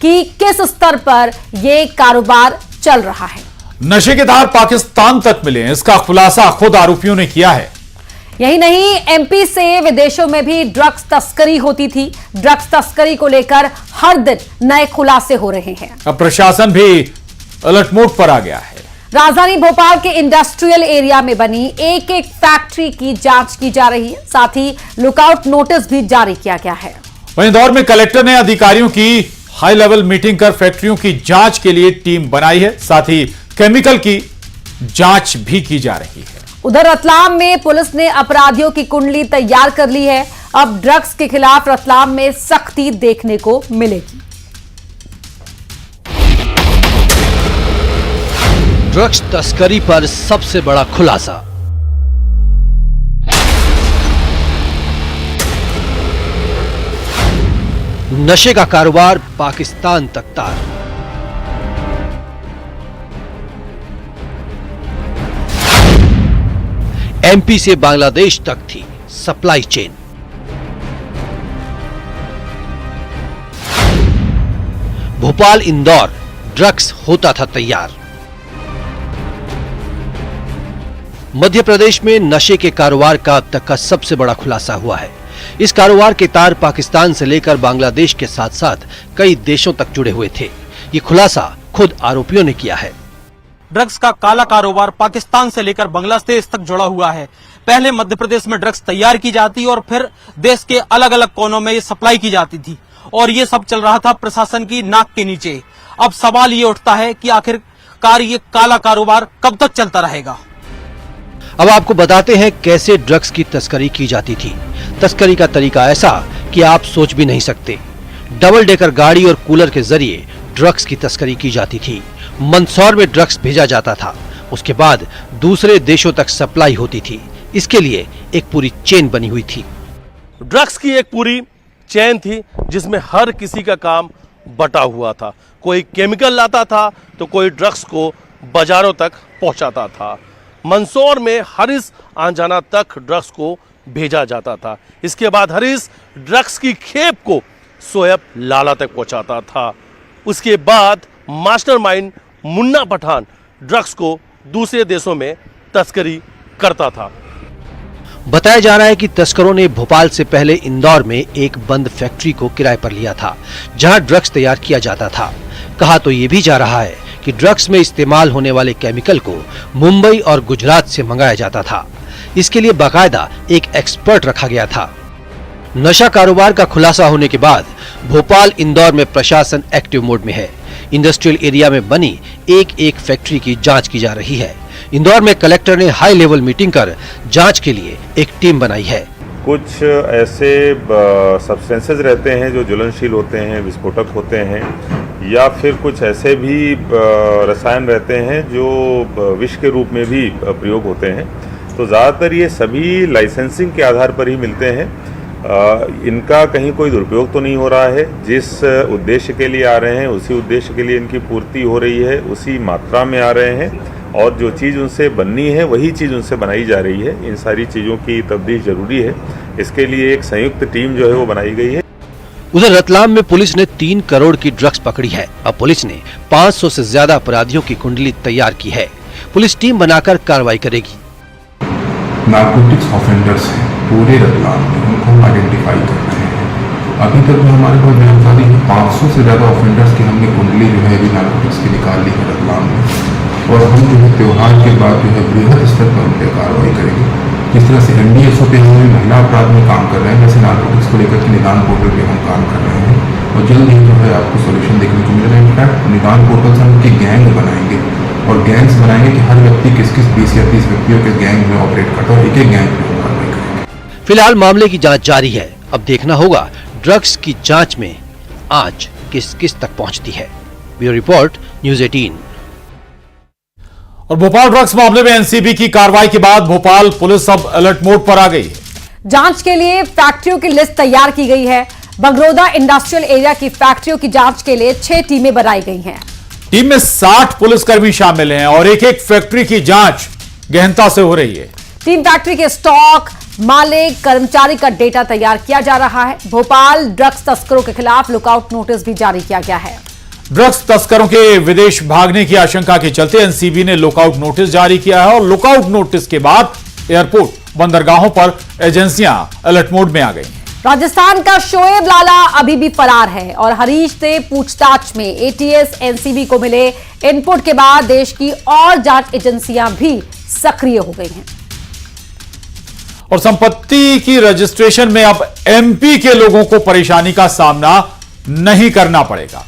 कि किस स्तर पर यह कारोबार चल रहा है। नशे के तार पाकिस्तान तक मिले, इसका खुलासा खुद आरोपियों ने किया है। यही नहीं, एमपी से विदेशों में भी ड्रग्स तस्करी होती थी। ड्रग्स तस्करी को लेकर हर दिन नए खुलासे हो रहे हैं। अब प्रशासन भी अलर्ट मोड पर आ गया है। राजधानी भोपाल के इंडस्ट्रियल एरिया में बनी एक एक फैक्ट्री की जांच की जा रही है। साथ ही लुकआउट नोटिस भी जारी किया गया है। वहीं इंदौर में कलेक्टर ने अधिकारियों की हाई लेवल मीटिंग कर फैक्ट्रियों की जांच के लिए टीम बनाई है। साथ ही केमिकल की जांच भी की जा रही है। उधर रतलाम में पुलिस ने अपराधियों की कुंडली तैयार कर ली है। अब ड्रग्स के खिलाफ रतलाम में सख्ती देखने को मिलेगी। ड्रग्स तस्करी पर सबसे बड़ा खुलासा। नशे का कारोबार पाकिस्तान तक तार। एमपी से बांग्लादेश तक थी supply chain. Bhopal Indore drugs होता था तैयार। मध्य प्रदेश में नशे के कारोबार का अब तक का सबसे बड़ा खुलासा हुआ है। इस कारोबार के तार पाकिस्तान से लेकर बांग्लादेश के साथ साथ कई देशों तक जुड़े हुए थे। ये खुलासा खुद आरोपियों ने किया है। ड्रग्स का काला कारोबार पाकिस्तान से लेकर बांग्लादेश तक जुड़ा हुआ है। पहले मध्य प्रदेश में ड्रग्स तैयार की जाती और फिर देश के अलग अलग कोनों में ये सप्लाई की जाती थी और ये सब चल रहा था प्रशासन की नाक के नीचे। अब सवाल ये उठता है कि आखिरकार ये काला कारोबार कब तक चलता रहेगा। अब आपको बताते हैं कैसे ड्रग्स की तस्करी की जाती थी। तस्करी का तरीका ऐसा कि आप सोच भी नहीं सकते। डबल डेकर गाड़ी और कूलर के जरिए ड्रग्स की तस्करी की जाती थी। मंदसौर में ड्रग्स भेजा जाता था, उसके बाद दूसरे देशों तक सप्लाई होती थी। इसके लिए एक पूरी चेन बनी हुई थी। ड्रग्स की एक पूरी चेन थी जिसमें हर किसी का काम बटा हुआ था। कोई केमिकल लाता था तो कोई ड्रग्स को बाजारों तक पहुंचाता था। मंदसौर में हरीश आंजाना तक ड्रग्स को भेजा जाता था। इसके बाद हरीश ड्रग्स की खेप को सोएब लाला तक पहुंचाता था। उसके बाद मास्टरमाइंड मुन्ना पठान ड्रग्स को दूसरे देशों में तस्करी करता था। बताया जा रहा है कि तस्करों ने भोपाल से पहले इंदौर में एक बंद फैक्ट्री को किराए पर लिया था, जहां ड्रग्स तैयार किया जाता था। कहा तो ये भी जा रहा है कि ड्रग्स में इस्तेमाल होने वाले केमिकल को मुंबई और गुजरात से मंगाया जाता था। इसके लिए बाकायदा एक एक्सपर्ट रखा गया था। नशा कारोबार का खुलासा होने के बाद भोपाल इंदौर में प्रशासन एक्टिव मोड में है। इंडस्ट्रियल एरिया में बनी एक एक फैक्ट्री की जांच की जा रही है। इंदौर में कलेक्टर ने हाई लेवल मीटिंग कर जांच के लिए एक टीम बनाई है। कुछ ऐसे सब्सटेंसेस रहते हैं जो ज्वलनशील होते हैं, विस्फोटक होते हैं, या फिर कुछ ऐसे भी रसायन रहते हैं जो विष के रूप में भी प्रयोग होते हैं। तो ज़्यादातर ये सभी लाइसेंसिंग के आधार पर ही मिलते हैं। इनका कहीं कोई दुरुपयोग तो नहीं हो रहा है। जिस उद्देश्य के लिए आ रहे हैं उसी उद्देश्य के लिए इनकी पूर्ति हो रही है, उसी मात्रा में आ रहे हैं और जो चीज़ उनसे बननी है वही चीज़ उनसे बनाई जा रही है। इन सारी चीज़ों की तफ्तीश जरूरी है। इसके लिए एक संयुक्त टीम जो है वो बनाई गई है। उधर रतलाम में पुलिस ने 3 करोड़ की ड्रग्स पकड़ी है। अब पुलिस ने 500 से ज्यादा अपराधियों की कुंडली तैयार की है। पुलिस टीम बनाकर कार्रवाई करेगी। नारकोटिक्स ऑफेंडर्स हैं पूरे रतलाम में, उनको हम आइडेंटिफाई कर रहे हैं। अभी तक में हमारे पास जानकारी है 500 से ज़्यादा ऑफेंडर्स की हमने कुंडली जो है अभी नारकोटिक्स की निकाल ली है रतलाम में। और हम जो है त्यौहार के बाद जो है बृहद स्तर पर उन पर कार्रवाई करेंगे। जिस तरह से NDSO पे हम महिला अपराध में काम कर रहे हैं, वैसे नारकोटिक्स को लेकर के निदान पोर्टल पे हम काम कर रहे हैं और जल्द ही जो है आपको सोल्यूशन देखने को मिल रहा है। इनफैक्ट निदान पोर्टल से हम उनकी गैंग बनाएंगे और गैंग्स बनाएंगे कि हर व्यक्ति किस 20 या 30 व्यक्तियों के गैंग में ऑपरेट करता है, एक एक गैंग में हम कार्रवाई करेंगे। फिलहाल मामले की जांच जारी है। अब देखना होगा ड्रग्स की जांच में आज किस किस तक पहुंचती है। Bureau report, news 18। और भोपाल ड्रग्स मामले में एनसीबी की कार्रवाई के बाद भोपाल पुलिस अब अलर्ट मोड पर आ गई है। जांच के लिए फैक्ट्रियों की लिस्ट तैयार की गई है। बगरोदा इंडस्ट्रियल एरिया की फैक्ट्रियों की जांच के लिए 6 टीमें बनाई गई हैं। टीम में 60 पुलिसकर्मी शामिल हैं और एक एक फैक्ट्री की जांच गहनता से हो रही है। टीम फैक्ट्री के स्टॉक, मालिक, कर्मचारी का डेटा तैयार किया जा रहा है। भोपाल ड्रग्स तस्करों के खिलाफ लुकआउट नोटिस भी जारी किया गया है। ड्रग्स तस्करों के विदेश भागने की आशंका के चलते एनसीबी ने लुकआउट नोटिस जारी किया है और लुकआउट नोटिस के बाद एयरपोर्ट, बंदरगाहों पर एजेंसियां अलर्ट मोड में आ गई हैं। राजस्थान का शोएब लाला अभी भी फरार है और हरीश से पूछताछ में एटीएस एनसीबी को मिले इनपुट के बाद देश की और जांच एजेंसियां भी सक्रिय हो गई हैं। और संपत्ति की रजिस्ट्रेशन में अब एमपी के लोगों को परेशानी का सामना नहीं करना पड़ेगा।